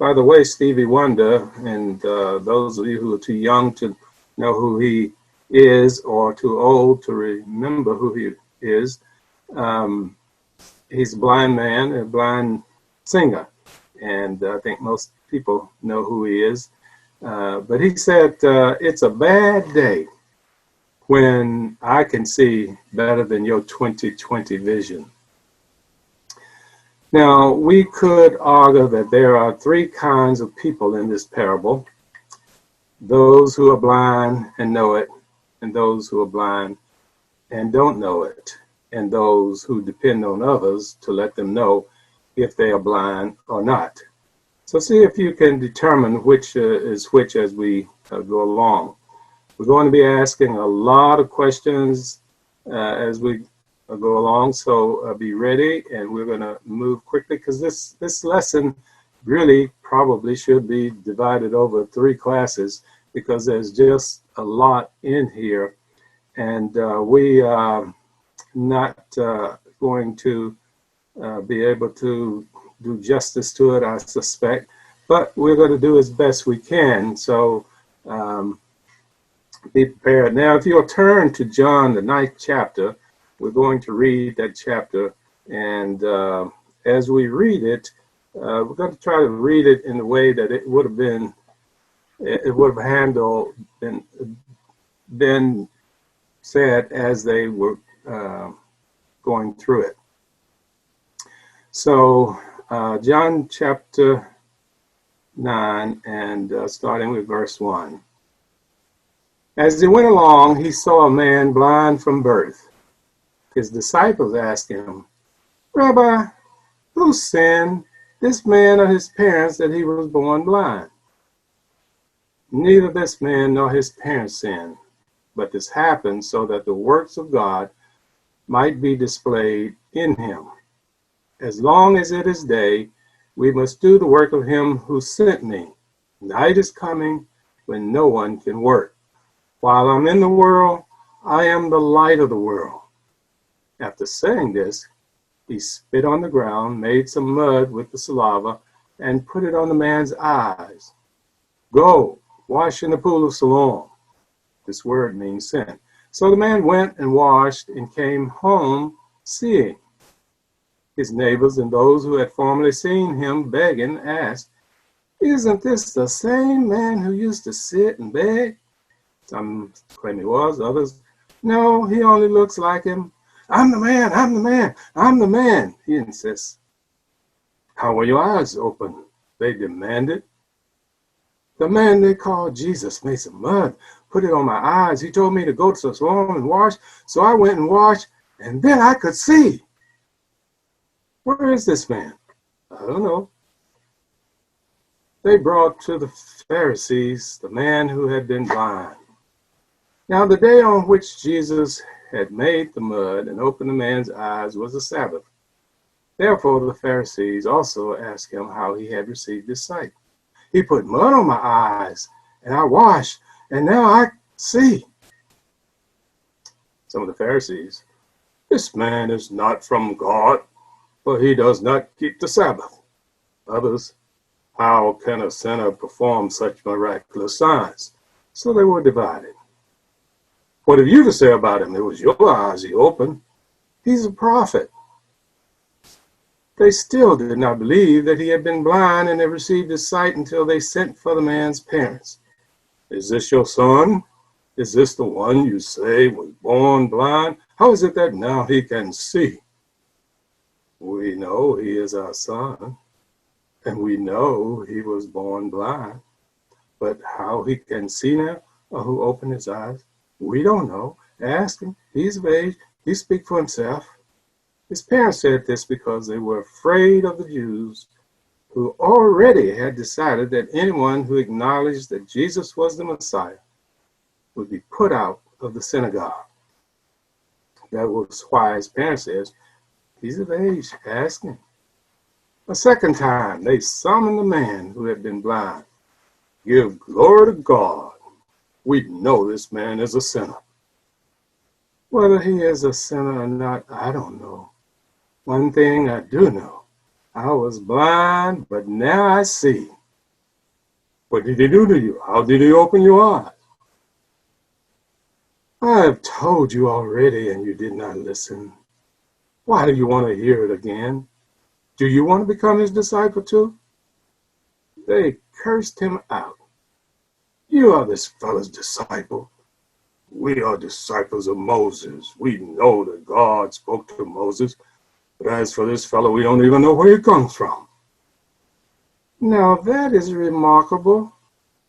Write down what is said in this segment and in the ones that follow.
By the way, Stevie Wonder, and those of you who are too young to know who he is or too old to remember who he is, um, he's a blind man, a blind singer. And I think most people know who he is. But he said, it's a bad day when I can see better than your 20/20 vision. Now, we could argue that there are three kinds of people in this parable: those who are blind and know it, and those who are blind and don't know it, and those who depend on others to let them know if they are blind or not. So see if you can determine which is which as we go along. We're going to be asking a lot of questions as we go along, so be ready, and we're going to move quickly because this lesson really probably should be divided over 3 classes because there's just a lot in here, and we are not going to be able to do justice to it, I suspect, but we're going to do as best we can. So be prepared. Now, if you'll turn to John, the 9th chapter, we're going to read that chapter, and as we read it, we're going to try to read it in a way that it would have handled, been said as they were going through it. So, John chapter 9, and starting with verse 1. As he went along, he saw a man blind from birth. His disciples asked him, "Rabbi, who sinned, this man or his parents, that he was born blind?" "Neither this man nor his parents sinned, but this happened so that the works of God might be displayed in him. As long as it is day, we must do the work of him who sent me. Night is coming when no one can work. While I'm in the world, I am the light of the world." After saying this, he spit on the ground, made some mud with the saliva, and put it on the man's eyes. "Go, wash in the pool of Siloam." This word means sent. So the man went and washed and came home seeing. His neighbors and those who had formerly seen him begging asked, "Isn't this the same man who used to sit and beg?" Some claim he was, others, "No, he only looks like him." "I'm the man, I'm the man, I'm the man," he insists. "How were your eyes open?" they demanded. "The man they called Jesus made some mud, put it on my eyes. He told me to go to the salon and wash, so I went and washed, and then I could see." "Where is this man?" "I don't know." They brought to the Pharisees the man who had been blind. Now the day on which Jesus had made the mud and opened the man's eyes was the Sabbath. Therefore the Pharisees also asked him how he had received his sight. "He put mud on my eyes, and I washed, and now I see." Some of the Pharisees, "This man is not from God, for he does not keep the Sabbath." Others, "How can a sinner perform such miraculous signs?" So they were divided. "What have you to say about him? It was your eyes he opened. He's a prophet." They still did not believe that he had been blind and had received his sight until they sent for the man's parents. "Is this your son? Is this the one you say was born blind? How is it that now he can see?" "We know he is our son, and we know he was born blind. But how he can see now, or who opened his eyes, we don't know. Ask him. He's of age. He speaks for himself." His parents said this because they were afraid of the Jews, who already had decided that anyone who acknowledged that Jesus was the Messiah would be put out of the synagogue. That was why his parents said, "He's of age. Ask him." A second time, they summoned the man who had been blind. "Give glory to God. We know this man is a sinner." "Whether he is a sinner or not, I don't know. One thing I do know. I was blind, but now I see." What did he do to you? How did he open your eyes? I have told you already and you did not listen. Why do you want to hear it again? Do you want to become his disciple too? They cursed him out. You are this fellow's disciple. We are disciples of Moses. We know that God spoke to Moses. But as for this fellow, we don't even know where he comes from. Now that is remarkable.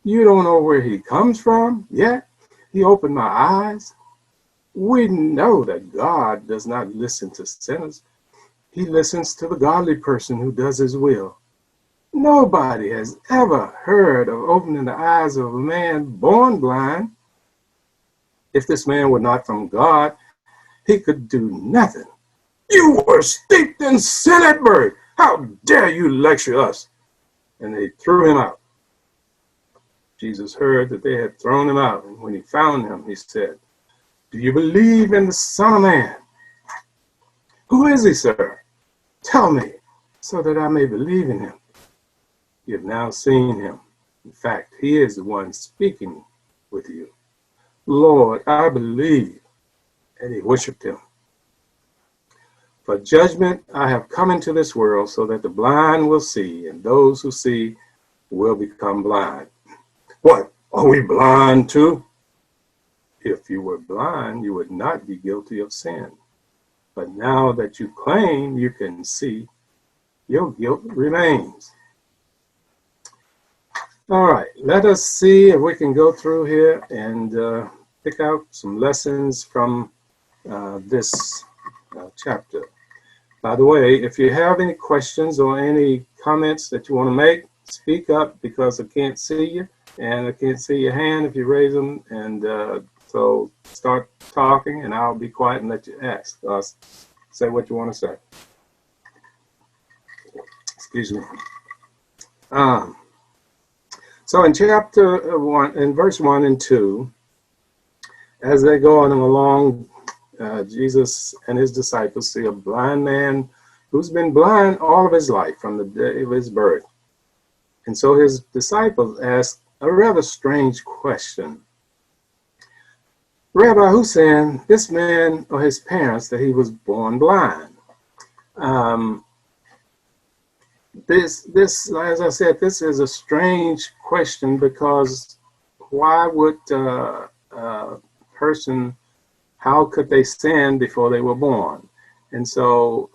You don't know where he comes from yet? He opened my eyes. We know that God does not listen to sinners. He listens to the godly person who does his will. Nobody has ever heard of opening the eyes of a man born blind. If this man were not from God, he could do nothing. You were steeped in sin at birth. How dare you lecture us? And they threw him out. Jesus heard that they had thrown him out, and when he found him, he said, do you believe in the Son of Man? Who is he, sir? Tell me, so that I may believe in him. You have now seen him. In fact, he is the one speaking with you. Lord, I believe. And he worshiped him. For judgment I have come into this world so that the blind will see, and those who see will become blind. What? Are we blind too? If you were blind, you would not be guilty of sin. But now that you claim you can see, your guilt remains. All right, let us see if we can go through here and pick out some lessons from this chapter. By the way, if you have any questions or any comments that you want to make, speak up because I can't see you and I can't see your hand if you raise them. And so start talking and I'll be quiet and let you ask. Say what you want to say. Excuse me. So in chapter 1, in verse 1 and 2, as they go on along, Jesus and his disciples see a blind man who's been blind all of his life from the day of his birth. And so his disciples ask a rather strange question. Rabbi, who sinned, this man or his parents, that he was born blind? This, as I said, this is a strange question because why would a person, how could they sin before they were born? And so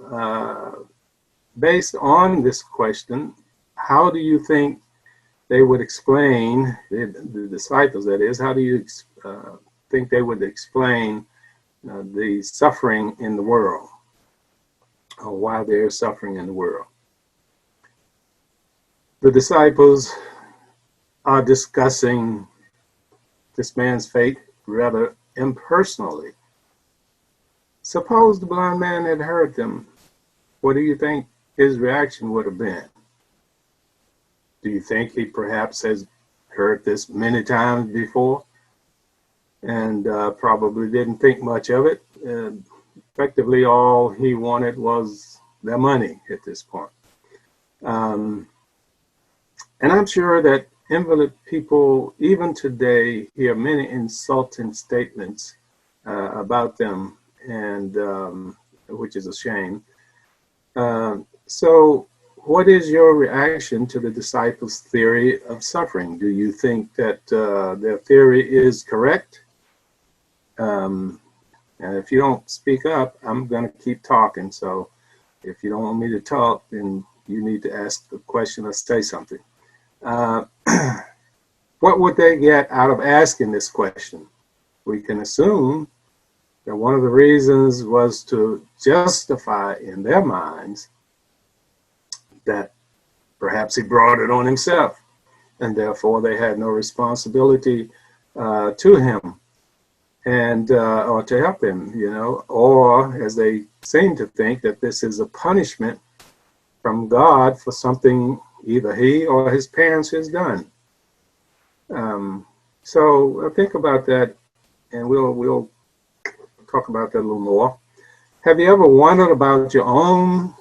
based on this question, how do you think they would explain, the disciples that is, how do you think they would explain the suffering in the world, or why they're suffering in the world? The disciples are discussing this man's fate rather impersonally. Suppose the blind man had heard them. What do you think his reaction would have been? Do you think he perhaps has heard this many times before and probably didn't think much of it? Effectively, all he wanted was their money at this point. And I'm sure that invalid people, even today, hear many insulting statements about them, and which is a shame. So what is your reaction to the disciples' theory of suffering? Do you think that their theory is correct? And if you don't speak up, I'm going to keep talking. So if you don't want me to talk, then you need to ask the question or say something. What would they get out of asking this question? We can assume that one of the reasons was to justify in their minds that perhaps he brought it on himself, and therefore they had no responsibility to him and or to help him, you know, or as they seem to think that this is a punishment from God for something either he or his parents has done. So think about that, and we'll talk about that a little more. Have you ever wondered about your own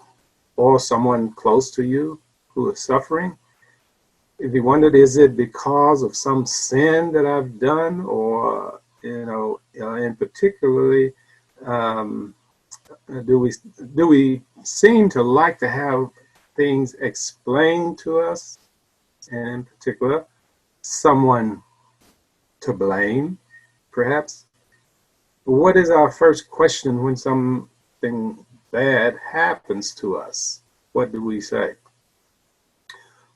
or someone close to you who is suffering? if he wondered, is it because of some sin that I've done, or in particularly, um, do we seem to like to have things explained to us, and in particular, someone to blame, perhaps? What is our first question when something bad happens to us? What do we say?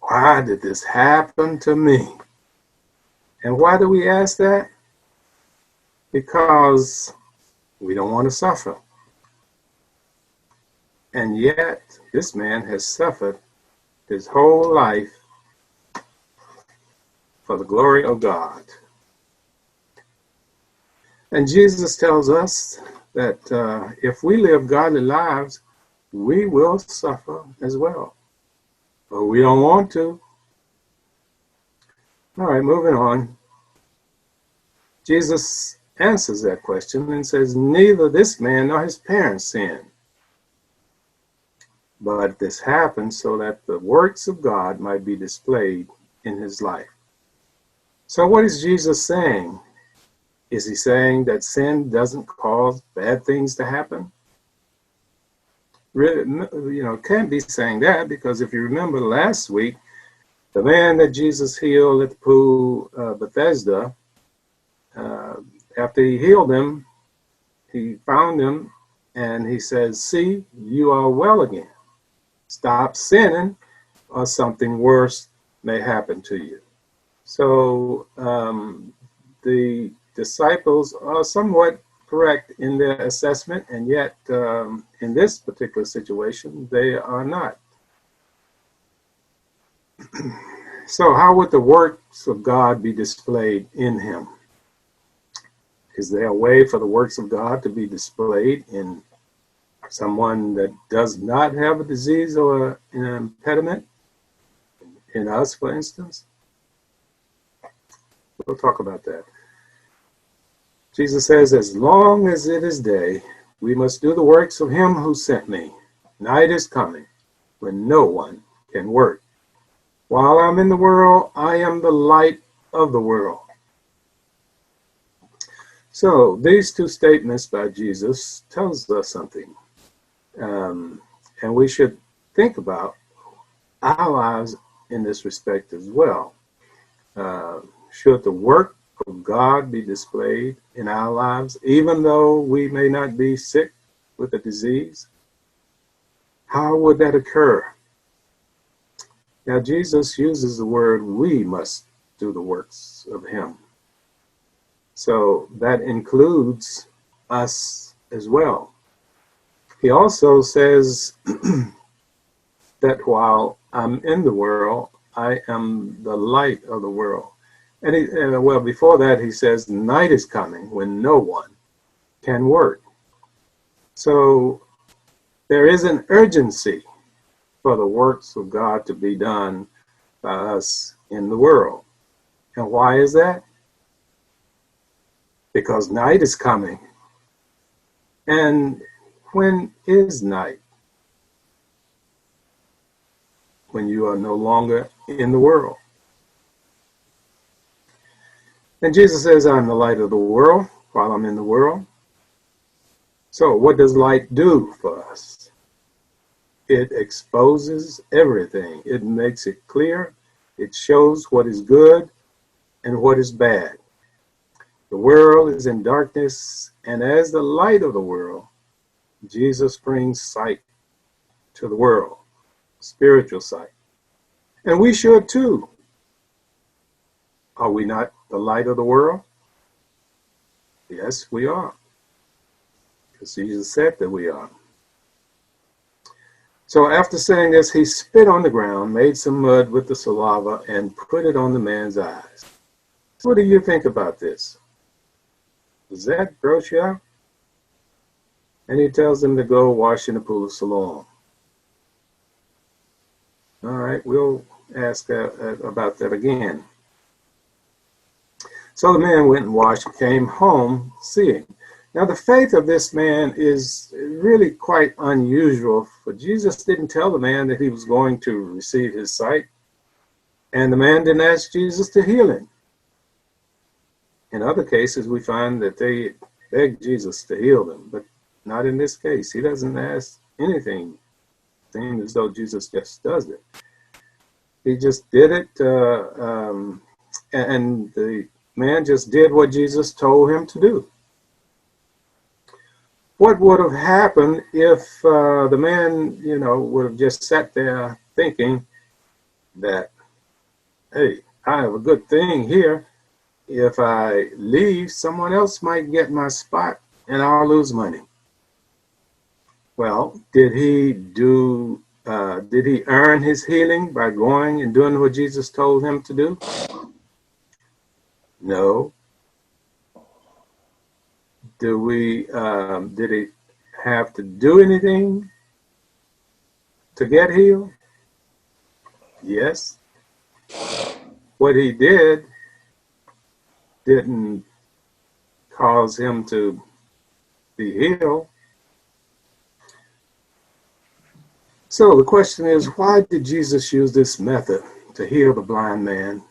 Why did this happen to me? And why do we ask that? Because we don't want to suffer. And yet, this man has suffered his whole life for the glory of God. And Jesus tells us that if we live godly lives, we will suffer as well. But we don't want to. All right, moving on. Jesus answers that question and says, neither this man nor his parents sinned. But this happened so that the works of God might be displayed in his life. So what is Jesus saying? Is he saying that sin doesn't cause bad things to happen? Really, can't be saying that, because if you remember last week, the man that Jesus healed at the pool Bethesda, after he healed him, he found him and he says, see, you are well again. Stop sinning or something worse may happen to you. So the disciples are somewhat correct in their assessment, and yet in this particular situation, they are not. So how would the works of God be displayed in him? Is there a way for the works of God to be displayed in someone that does not have a disease or an impediment? In us, for instance? We'll talk about that. Jesus says, as long as it is day, we must do the works of him who sent me. Night is coming when no one can work. While I'm in the world, I am the light of the world. So these two statements by Jesus tells us something. And we should think about our lives in this respect as well. Should the work of God be displayed in our lives, even though we may not be sick with a disease? How would that occur? Now, Jesus uses the word, we must do the works of him. So that includes us as well. He also says that while I'm in the world, I am the light of the world. And well, before that, he says, night is coming when no one can work. So there is an urgency for the works of God to be done by us in the world. And why is that? Because night is coming. And when is night? When you are no longer in the world. And Jesus says, I'm the light of the world while I'm in the world. So what does light do for us? It exposes everything. It makes it clear. It shows what is good and what is bad. The world is in darkness, and as the light of the world, Jesus brings sight to the world, spiritual sight. And we should too. Are we not the light of the world? Yes, we are. Because Jesus said that we are. So after saying this, he spit on the ground, made some mud with the saliva, and put it on the man's eyes. What do you think about this? Does that gross you out? And he tells them to go wash in the pool of Siloam. All right, we'll ask about that again. So the man went and washed and came home seeing. Now the faith of this man is really quite unusual, for Jesus didn't tell the man that he was going to receive his sight. And the man didn't ask Jesus to heal him. In other cases, we find that they beg Jesus to heal them, but not in this case. He doesn't ask anything. Seems as though Jesus just does it. He just did it, and the man just did what Jesus told him to do. What would have happened if the man, would have just sat there thinking that, hey, I have a good thing here. If I leave, someone else might get my spot and I'll lose money. Well, did he earn his healing by going and doing what Jesus told him to do? No. Did he have to do anything to get healed? Yes. What he didn't cause him to be healed. So the question is, why did Jesus use this method to heal the blind man?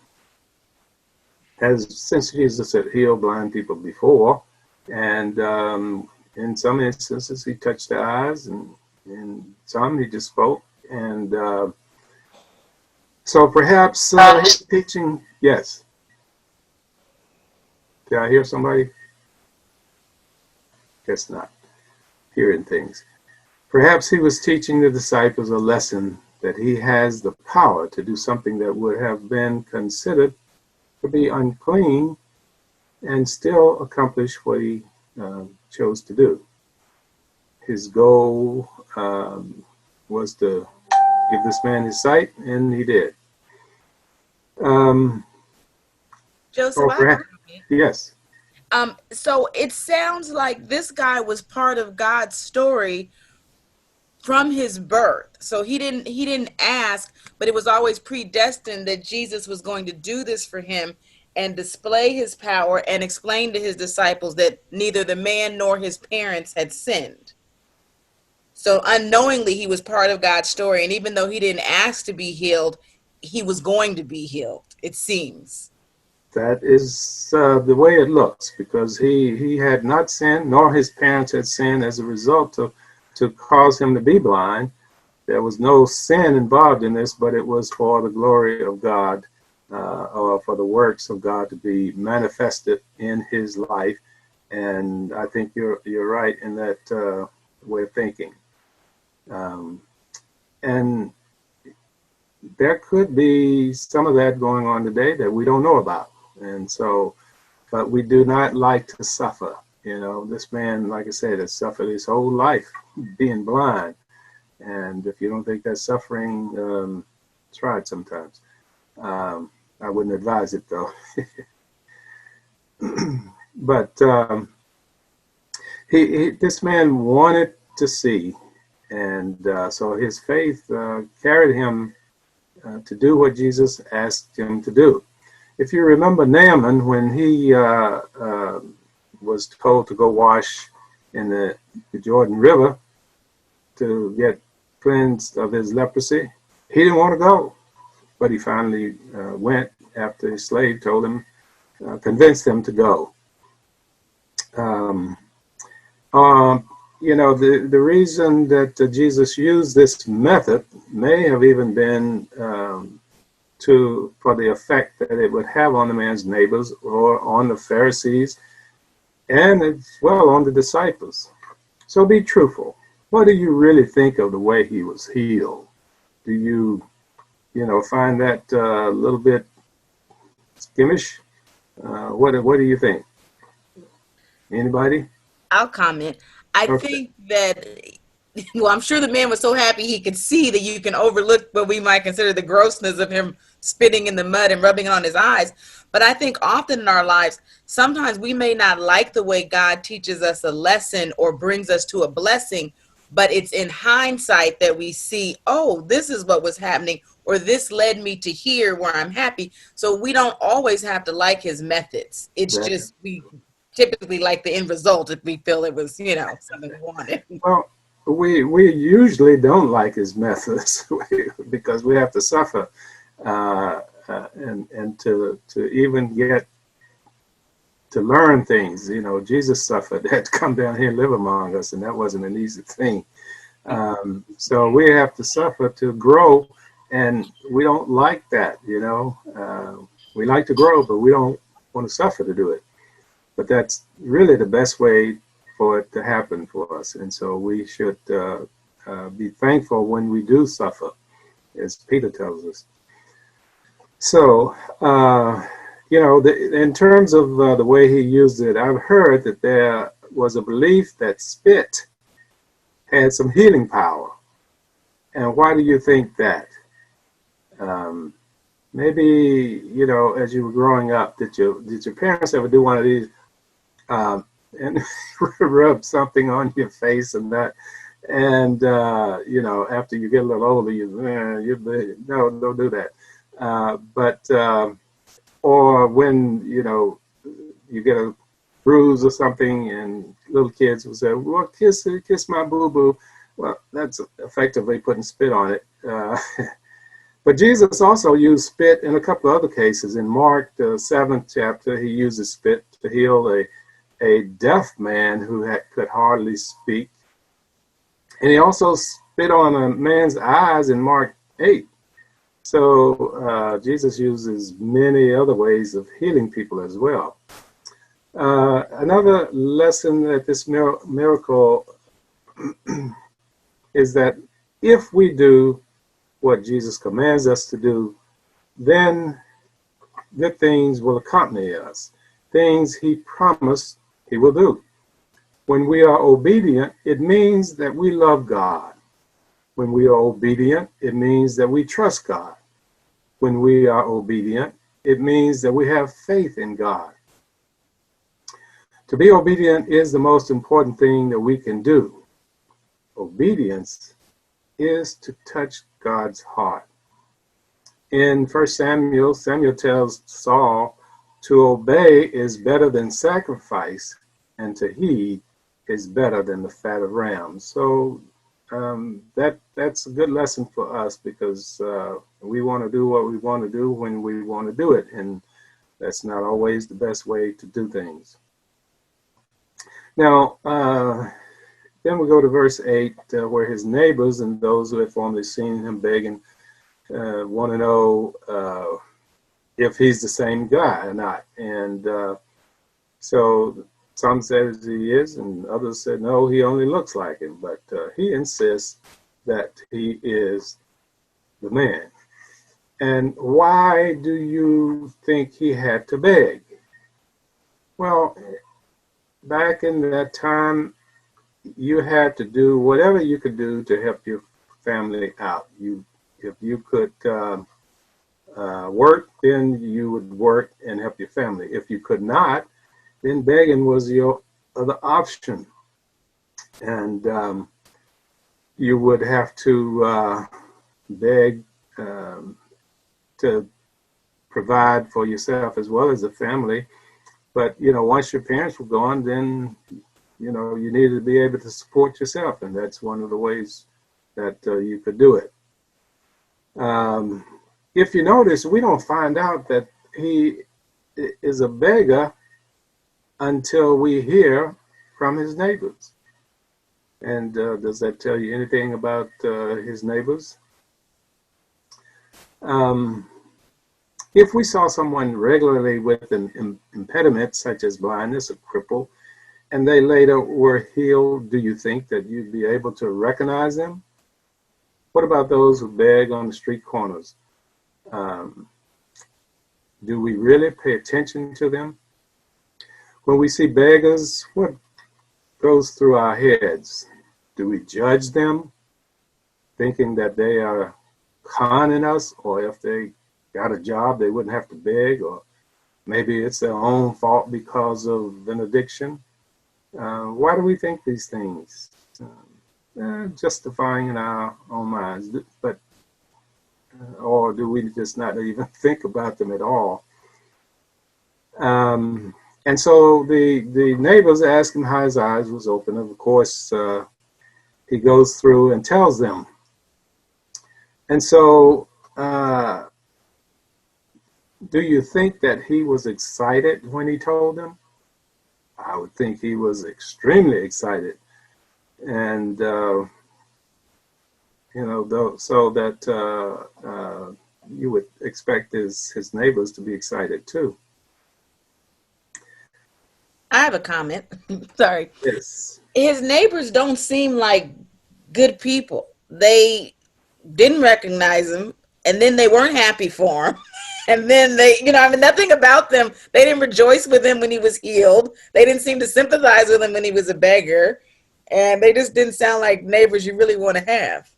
Since Jesus had healed blind people before, and in some instances he touched their eyes, and in some he just spoke. And so perhaps his teaching, yes. Did I hear somebody? Guess not. Hearing things. Perhaps he was teaching the disciples a lesson that he has the power to do something that would have been considered to be unclean and still accomplish what he chose to do. His goal was to give this man his sight, and he did. Joseph, yes. So it sounds like this guy was part of God's story from his birth. So he didn't ask, but it was always predestined that Jesus was going to do this for him and display his power and explain to his disciples that neither the man nor his parents had sinned. So unknowingly he was part of God's story, and even though he didn't ask to be healed, he was going to be healed, it seems. That is the way it looks, because he had not sinned, nor his parents had sinned as a result of to cause him to be blind. There was no sin involved in this, but it was for the glory of God, or for the works of God to be manifested in his life. And I think you're right in that way of thinking. And there could be some of that going on today that we don't know about. And so, but we do not like to suffer. This man, like I said, has suffered his whole life being blind. And if you don't think that's suffering, try it sometimes. I wouldn't advise it, though. But this man wanted to see. And so his faith carried him to do what Jesus asked him to do. If you remember Naaman, when he was told to go wash in the Jordan River to get cleansed of his leprosy, he didn't want to go, but he finally went after his slave told him, convinced him to go. The reason that Jesus used this method may have even been for the effect that it would have on the man's neighbors or on the Pharisees, and as well on the disciples. So be truthful. What do you really think of the way he was healed? Do you, find that a little bit skimmish? What do you think? Anybody? I'll comment. I think that, well, I'm sure the man was so happy he could see that you can overlook what we might consider the grossness of him spitting in the mud and rubbing it on his eyes. But I think often in our lives, sometimes we may not like the way God teaches us a lesson or brings us to a blessing, but it's in hindsight that we see, oh, this is what was happening, or this led me to here where I'm happy. So we don't always have to like his methods. It's just we typically like the end result if we feel it was, something we wanted. Well, we usually don't like his methods because we have to suffer and to even get to learn things. You know, Jesus suffered, had to come down here and live among us, and that wasn't an easy thing. So we have to suffer to grow, and we don't like that. You know, we like to grow, but we don't want to suffer to do it. But that's really the best way for it to happen for us, and so we should be thankful when we do suffer, as Peter tells us. So, you know, in terms of the way he used it, I've heard that there was a belief that spit had some healing power. And why do you think that? Maybe, you know, as you were growing up, did your parents ever do one of these and rub something on your face and that? And you know, after you get a little older, no, don't do that. Or when, you know, you get a bruise or something, and little kids will say, "Well, kiss my boo boo." Well, that's effectively putting spit on it. But Jesus also used spit in a couple of other cases. In Mark, the 7th chapter, he uses spit to heal a deaf man who could hardly speak. And he also spit on a man's eyes in Mark 8. So Jesus uses many other ways of healing people as well. Another lesson that this miracle is that if we do what Jesus commands us to do, then good things will accompany us. Things he promised he will do. When we are obedient, it means that we love God. When we are obedient, it means that we trust God. When we are obedient, it means that we have faith in God. To be obedient is the most important thing that we can do. Obedience is to touch God's heart. In 1 Samuel, Samuel tells Saul, to obey is better than sacrifice, and to heed is better than the fat of rams. So that's a good lesson for us, because we want to do what we want to do when we want to do it, and that's not always the best way to do things. Now, then we go to verse 8, where his neighbors and those who had formerly seen him begging want to know if he's the same guy or not. And so some said he is, and others said, no, he only looks like him. But he insists that he is the man. And why do you think he had to beg? Well, back in that time, you had to do whatever you could do to help your family out. If you could work, then you would work and help your family. If you could not, then begging was your other option. And you would have to beg to provide for yourself as well as the family. But, you know, once your parents were gone, then, you know, you needed to be able to support yourself. And that's one of the ways that you could do it. If you notice, we don't find out that he is a beggar until we hear from his neighbors. And does that tell you anything about his neighbors? If we saw someone regularly with an impediment such as blindness or cripple, and they later were healed, do you think that you'd be able to recognize them? What about those who beg on the street corners? Do we really pay attention to them? When we see beggars, what goes through our heads? Do we judge them, thinking that they are conning us, or if they got a job, they wouldn't have to beg, or maybe it's their own fault because of an addiction? Why do we think these things? Justifying in our own minds, but or do we just not even think about them at all? And so the neighbors ask him how his eyes was open. Of course, he goes through and tells them. And so Do you think that he was excited when he told them? I would think he was extremely excited, and though, so that you would expect his neighbors to be excited too. I have a comment. Sorry. Yes. His neighbors don't seem like good people. They didn't recognize him, and then they weren't happy for him. And then nothing about them. They didn't rejoice with him when he was healed. They didn't seem to sympathize with him when he was a beggar. And they just didn't sound like neighbors you really want to have.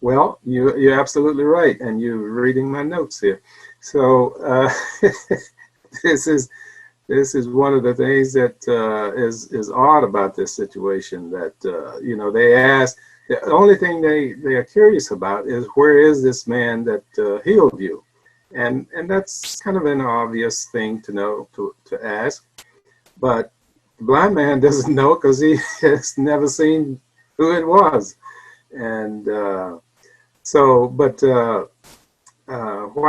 Well, you're absolutely right, and you're reading my notes here. So this is this is one of the things that is odd about this situation. That they ask. The only thing they are curious about is, where is this man that healed you, and that's kind of an obvious thing to know, to ask. But the blind man doesn't know, because he has never seen who it was, and why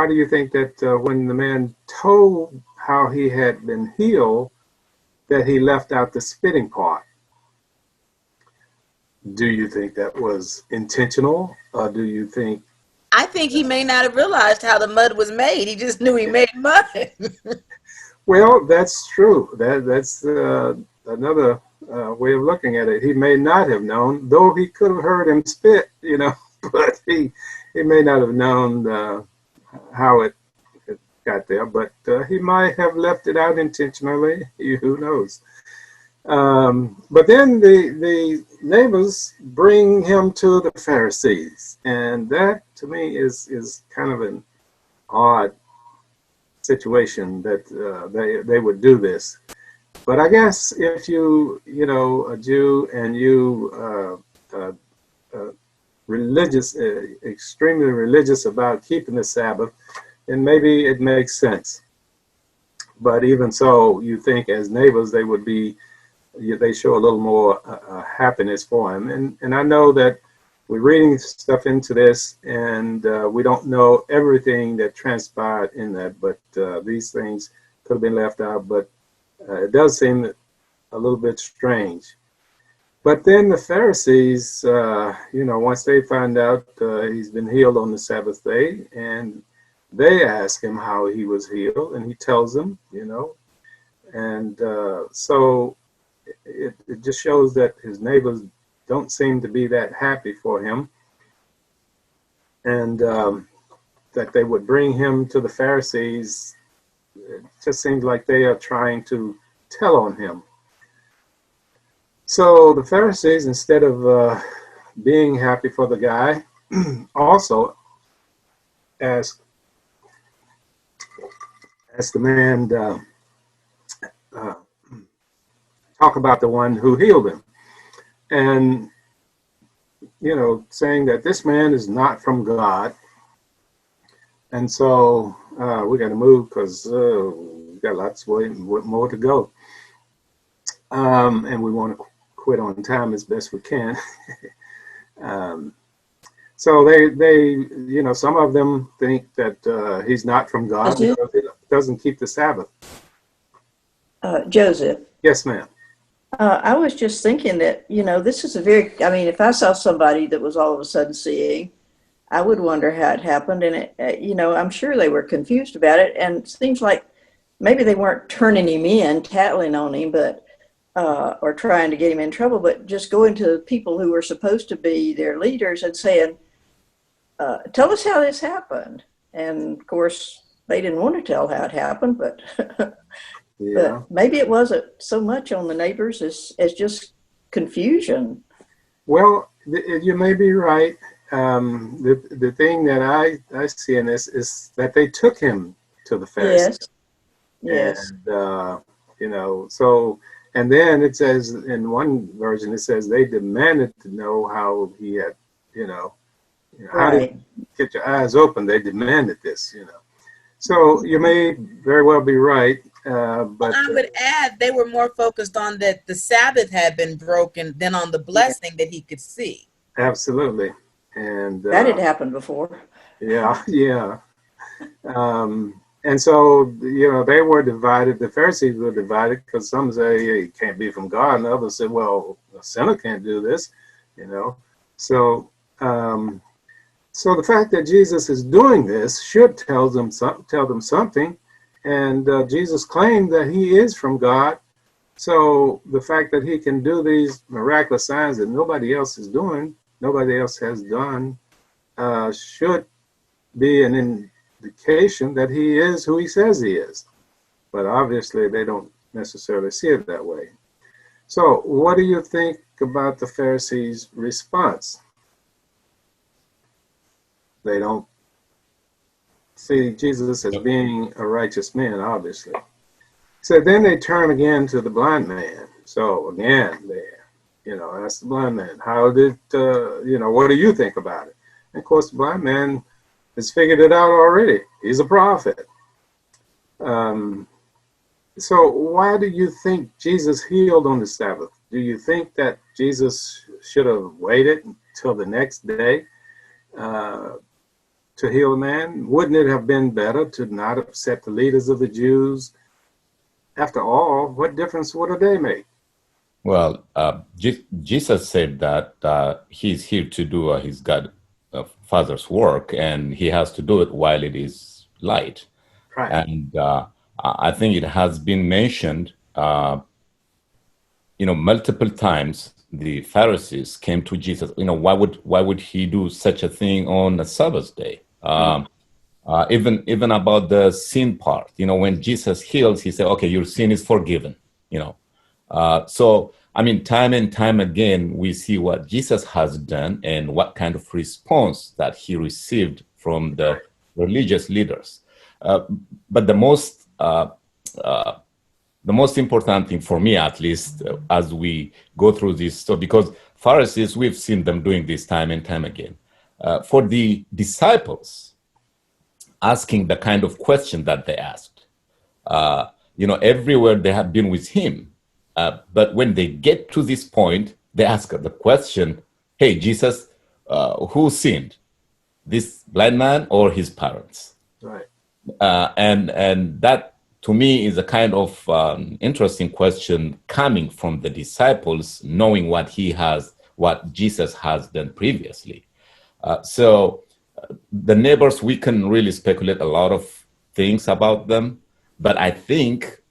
do you think that when the man told how he had been healed, that he left out the spitting part? Do you think that was intentional, or do you think? I think he may not have realized how the mud was made. He just knew he made mud. Well, that's true. That's another way of looking at it. He may not have known, though he could have heard him spit, but he may not have known how it got there. But he might have left it out intentionally. Who knows? But then the neighbors bring him to the Pharisees, and that to me is kind of an odd situation, that they would do this. But I guess if a Jew, and you religious, extremely religious about keeping the Sabbath, then maybe it makes sense. But even so, you think as neighbors they show a little more happiness for him. And I know that we're reading stuff into this, and we don't know everything that transpired in that, but these things could have been left out. But it does seem a little bit strange. But then the Pharisees, once they find out he's been healed on the Sabbath day, and they ask him how he was healed, and he tells them, and so it just shows that his neighbors don't seem to be that happy for him, and that they would bring him to the Pharisees. It just seems like they are trying to tell on him. So the Pharisees, instead of being happy for the guy, also ask the man talk about the one who healed him, and saying that this man is not from God, and so we got to move, because we got lots more to go, and we want to quit on time as best we can. So they some of them think that he's not from God because he doesn't keep the Sabbath. Joseph. Yes, ma'am. I was just thinking that, this is if I saw somebody that was all of a sudden seeing, I would wonder how it happened. And, I'm sure they were confused about it. And it seems like maybe they weren't turning him in, tattling on him, but or trying to get him in trouble, but just going to people who were supposed to be their leaders and saying, tell us how this happened. And, of course, they didn't want to tell how it happened, but... Yeah. But maybe it wasn't so much on the neighbors as just confusion. Well, you may be right. The thing that I see in this is that they took him to the Pharisees. Yes. And, so, and then it says in one version, it says they demanded to know how he had, how did you get your eyes open? They demanded this, So you may very well be right. But I would add they were more focused on that the Sabbath had been broken than on the blessing that he could see. Absolutely. And that had happened before. Yeah. And so, they were divided. The Pharisees were divided because some say it can't be from God, and others said, well, a sinner can't do this, you know. So, so the fact that Jesus is doing this should tell them something. And Jesus claimed that he is from God. So the fact that he can do these miraculous signs that nobody else is doing, nobody else has done, should be an indication that he is who he says he is. But obviously they don't necessarily see it that way. So what do you think about the Pharisees' response? They don't see Jesus as being a righteous man, obviously. So then they turn again to the blind man. So again, they, ask the blind man, how did, what do you think about it? And of course, the blind man has figured it out already. He's a prophet. So why do you think Jesus healed on the Sabbath? Do you think that Jesus should have waited until the next day to heal a man? Wouldn't it have been better to not upset the leaders of the Jews? After all, what difference would a day make? Well, Jesus said that he's here to do his God Father's work, and he has to do it while it is light. Right. And I think it has been mentioned, multiple times. The Pharisees came to Jesus. Why would he do such a thing on a Sabbath day? Even about the sin part, when Jesus heals, he said, okay, your sin is forgiven, so, time and time again, we see what Jesus has done and what kind of response that he received from the religious leaders. But the most important thing for me, at least, as we go through this, so because Pharisees, we've seen them doing this time and time again. For the disciples, asking the kind of question that they asked. Everywhere they have been with him. But when they get to this point, they ask the question, hey, Jesus, who sinned? This blind man or his parents? Right. And that, to me, is a kind of interesting question coming from the disciples, knowing what Jesus has done previously. So the neighbors, we can really speculate a lot of things about them, but I think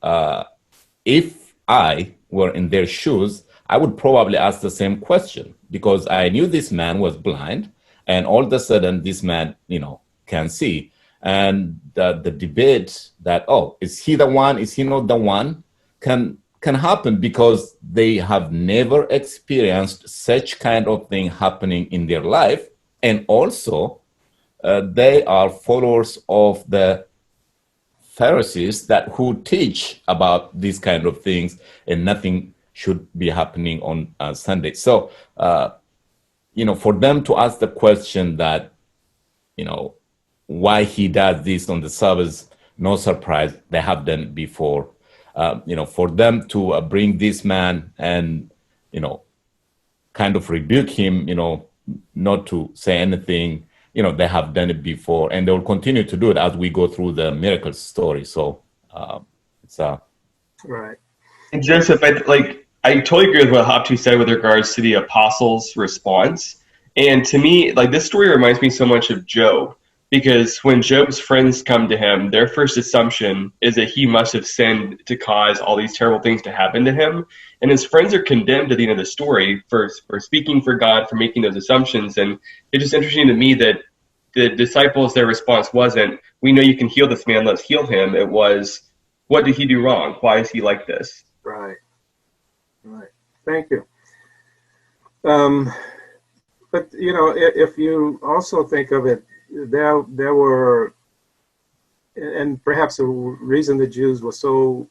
if I were in their shoes, I would probably ask the same question, because I knew this man was blind, and all of a sudden this man, can see. And the debate that, is he the one? Is he not the one? Can happen because they have never experienced such kind of thing happening in their life, and also they are followers of the Pharisees who teach about these kind of things, and nothing should be happening on Sunday. So, for them to ask the question that, why he does this on the Sabbath, no surprise, they have done it before. For them to bring this man and, kind of rebuke him, not to say anything, they have done it before, and they will continue to do it as we go through the miracle story. So it's right. And Joseph, I totally agree with what Hoptu said with regards to the apostles' response. And to me, this story reminds me so much of Job, because when Job's friends come to him, their first assumption is that he must have sinned to cause all these terrible things to happen to him. And his friends are condemned at the end of the story for speaking for God, for making those assumptions. And it's just interesting to me that the disciples, their response wasn't, we know you can heal this man, let's heal him. It was, what did he do wrong? Why is he like this? Right. Thank you. But, if you also think of it, there were, and perhaps the reason the Jews were so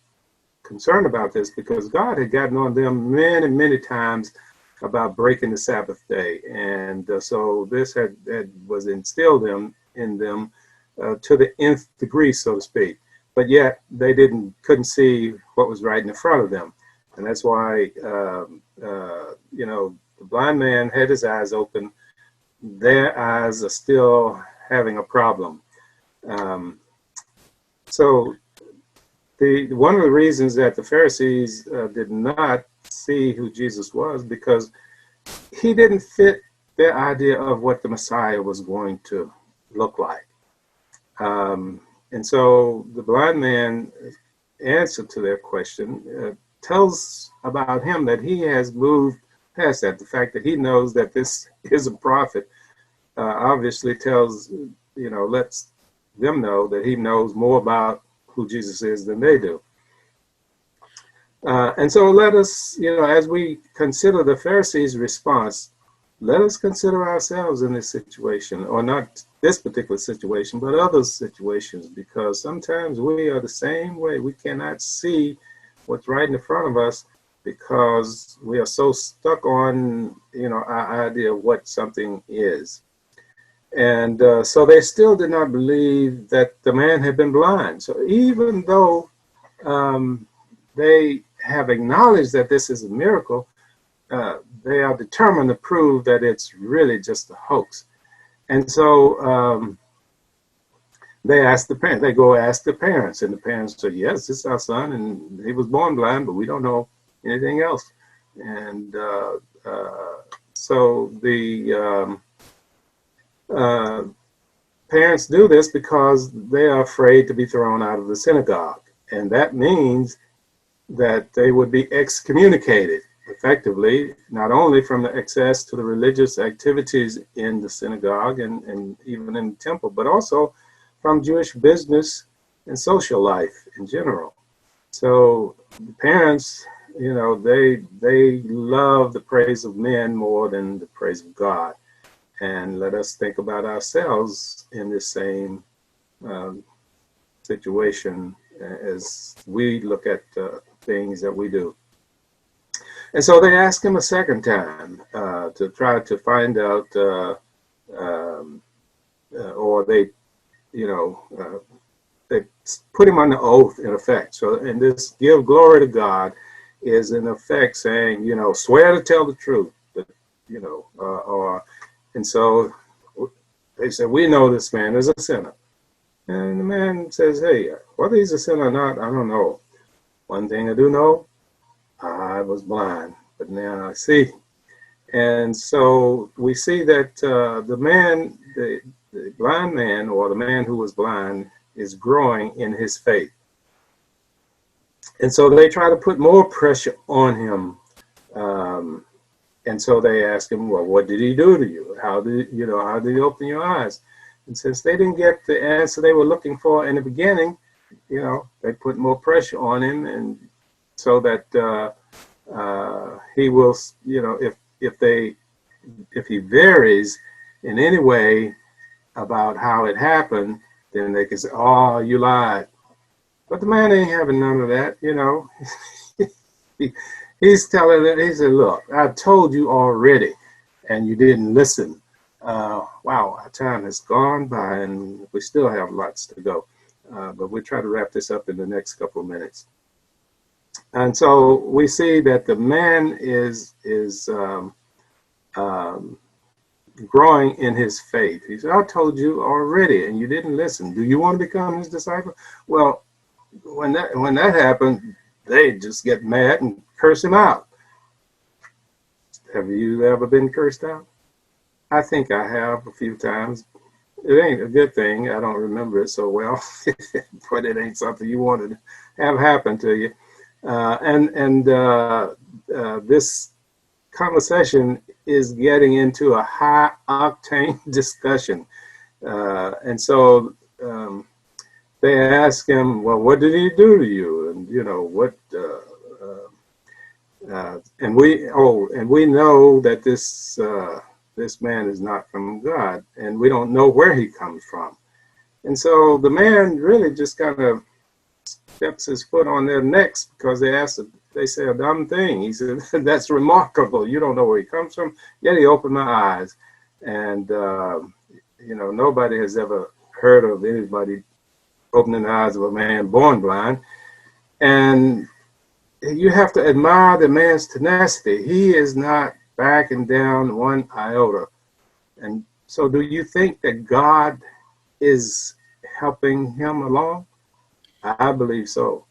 concerned about this, because God had gotten on them many, many times about breaking the Sabbath day. And so this was instilled in them to the nth degree, so to speak. But yet they couldn't see what was right in front of them. And that's why, the blind man had his eyes open. Their eyes are still having a problem. So one of the reasons that the Pharisees did not see who Jesus was, because he didn't fit their idea of what the Messiah was going to look like. And so the blind man answer to their question tells about him that he has moved past that. The fact that he knows that this is a prophet obviously tells, lets them know that he knows more about who Jesus is than they do. And so let us, as we consider the Pharisees' response, let us consider ourselves in this situation, or not this particular situation, but other situations, because sometimes we are the same way. We cannot see what's right in front of us because we are so stuck on, our idea of what something is. And so they still did not believe that the man had been blind. So even though they have acknowledged that this is a miracle, they are determined to prove that it's really just a hoax. And so they ask the parents, they go ask the parents, and the parents say, yes, this is our son, and he was born blind, but we don't know anything else. And so the parents do this because they are afraid to be thrown out of the synagogue. And that means that they would be excommunicated effectively, not only from the access to the religious activities in the synagogue and even in the temple, but also from Jewish business and social life in general. So the parents, they love the praise of men more than the praise of God. And let us think about ourselves in this same situation as we look at things that we do. And so they asked him a second time to try to find out, or they put him on the oath in effect. So, and this give glory to God is in effect saying, swear to tell the truth, and so they said, we know this man is a sinner. And the man says, hey, whether he's a sinner or not, I don't know. One thing I do know, I was blind, but now I see. And so we see that the blind man, or the man who was blind, is growing in his faith. And so they try to put more pressure on him. And so they ask him, well, what did he do to you? How did he open your eyes? And since they didn't get the answer they were looking for in the beginning, they put more pressure on him, and so that he will, if he varies in any way about how it happened, then they can say, oh, you lied. But the man ain't having none of that, He's telling it, he said, look, I told you already, and you didn't listen. Wow, our time has gone by, and we still have lots to go. But we'll try to wrap this up in the next couple of minutes. And so we see that the man is growing in his faith. He said, I told you already, and you didn't listen. Do you want to become his disciple? Well, when that happened, they just get mad and curse him out. Have you ever been cursed out? I think I have a few times. It ain't a good thing. I don't remember it so well, but it ain't something you wanted to have happen to you. This conversation is getting into a high octane discussion. And so they ask him, well, what did he do to you? And, what, and we know that this man is not from God, and we don't know where he comes from. And so the man really just kind of steps his foot on their necks because they say a dumb thing. He said, that's remarkable. You don't know where he comes from, yet he opened my eyes. And, nobody has ever heard of anybody opening the eyes of a man born blind. And you have to admire the man's tenacity. He is not backing down one iota. And so do you think that God is helping him along? I believe so.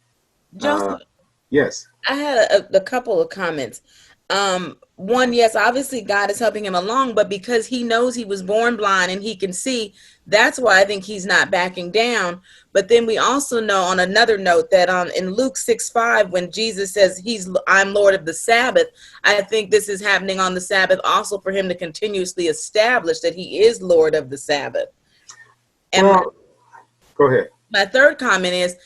Joseph, Yes. I had a couple of comments. One, yes, obviously God is helping him along, but because he knows he was born blind and he can see, that's why I think he's not backing down. But then we also know on another note that in Luke 6:5, when Jesus says I'm Lord of the Sabbath, I think this is happening on the Sabbath also for him to continuously establish that he is Lord of the Sabbath. And Well, go ahead. my third comment is,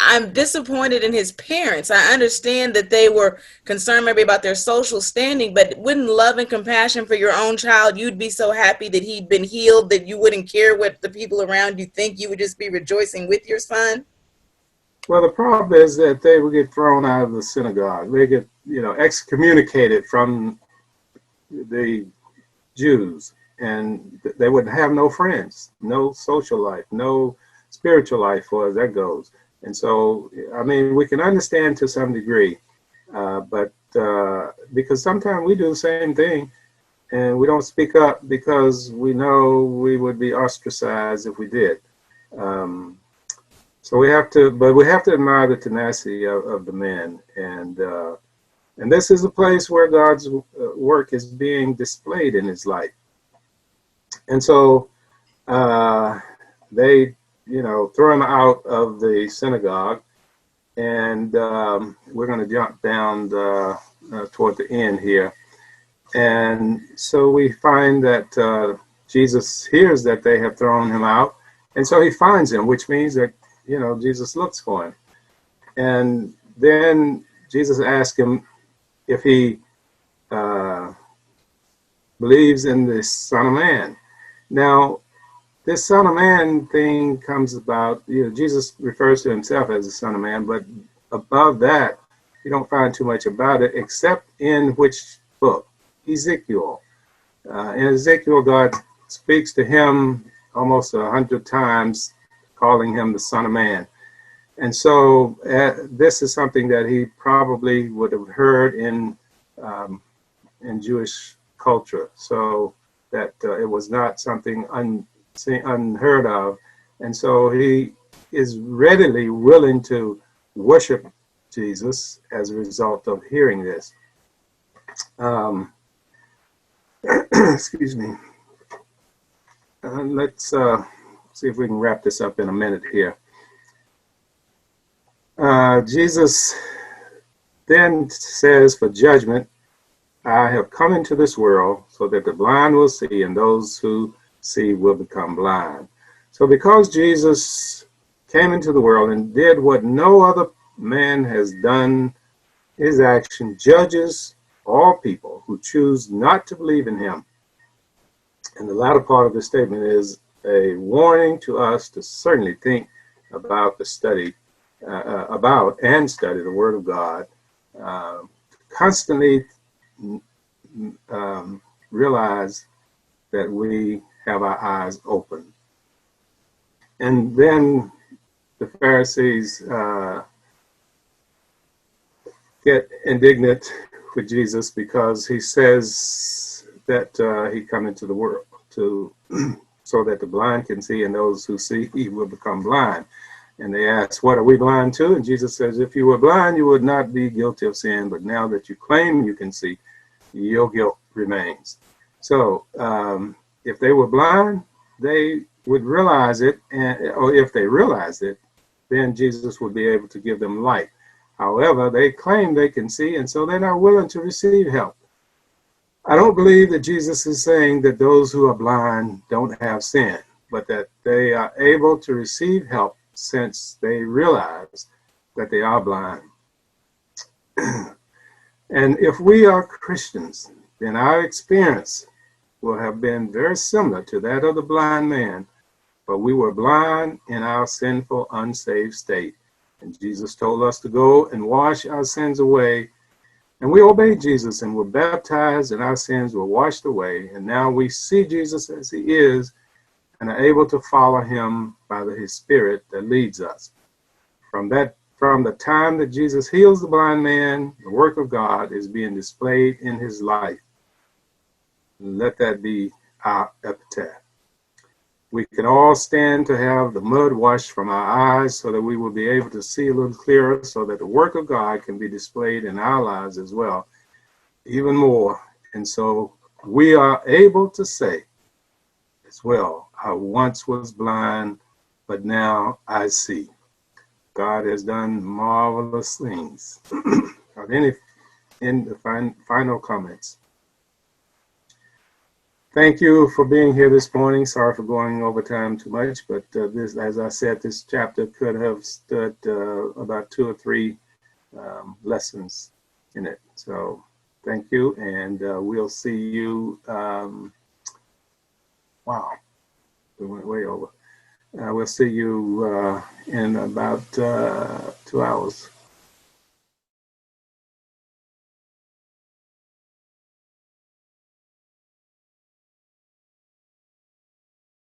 I'm disappointed in his parents. I understand that they were concerned maybe about their social standing, but wouldn't love and compassion for your own child, you'd be so happy that he'd been healed that you wouldn't care what the people around you think, you would just be rejoicing with your son? Well, the problem is that they would get thrown out of the synagogue. They get, excommunicated from the Jews, and they would have no friends, no social life, no spiritual life, far as that goes. And so, I mean, we can understand to some degree, but because sometimes we do the same thing and we don't speak up because we know we would be ostracized if we did. So we have to admire the tenacity of the men, and this is a place where God's work is being displayed in his life. And so they, throw him out of the synagogue, and we're going to jump down toward the end here. And so we find that Jesus hears that they have thrown him out, and so he finds him, which means that, Jesus looks for him. And then Jesus asks him if he believes in the Son of Man. Now, this Son of Man thing comes about, Jesus refers to himself as the Son of Man, but above that, you don't find too much about it, except in which book? Ezekiel. In Ezekiel, God speaks to him almost 100 times, calling him the Son of Man. And so this is something that he probably would have heard in Jewish culture, so that it was not something unheard of. And so he is readily willing to worship Jesus as a result of hearing this. Excuse me. Let's see if we can wrap this up in a minute here. Jesus then says, for judgment, I have come into this world so that the blind will see and those who see will become blind. So because Jesus came into the world and did what no other man has done, his action judges all people who choose not to believe in him. And the latter part of the statement is a warning to us to certainly think about the study, about and study the Word of God, constantly realize that we have our eyes open. And then the Pharisees get indignant with Jesus because he says that he come into the world to so that the blind can see and those who see he will become blind. And they ask, what are we blind to? And Jesus says, if you were blind, you would not be guilty of sin. But now that you claim you can see, your guilt remains. So if they were blind, they would realize it. Or if they realized it, then Jesus would be able to give them light. However, they claim they can see, and so they're not willing to receive help. I don't believe that Jesus is saying that those who are blind don't have sin, but that they are able to receive help since they realize that they are blind. And if we are Christians, then our experience will have been very similar to that of the blind man, but we were blind in our sinful, unsaved state. And Jesus told us to go and wash our sins away. And we obeyed Jesus and were baptized, and our sins were washed away. And now we see Jesus as he is and are able to follow him by his Spirit that leads us. From the time that Jesus heals the blind man, the work of God is being displayed in his life. Let that be our epitaph. We can all stand to have the mud washed from our eyes so that we will be able to see a little clearer, so that the work of God can be displayed in our lives as well, even more. And so we are able to say as well, I once was blind, but now I see. God has done marvelous things. Are there any in the final comments? Thank you for being here this morning. Sorry for going over time too much, but this, as I said, this chapter could have stood about 2 or 3 lessons in it. So thank you, and we'll see you. Wow, we went way over. We'll see you in about 2 hours.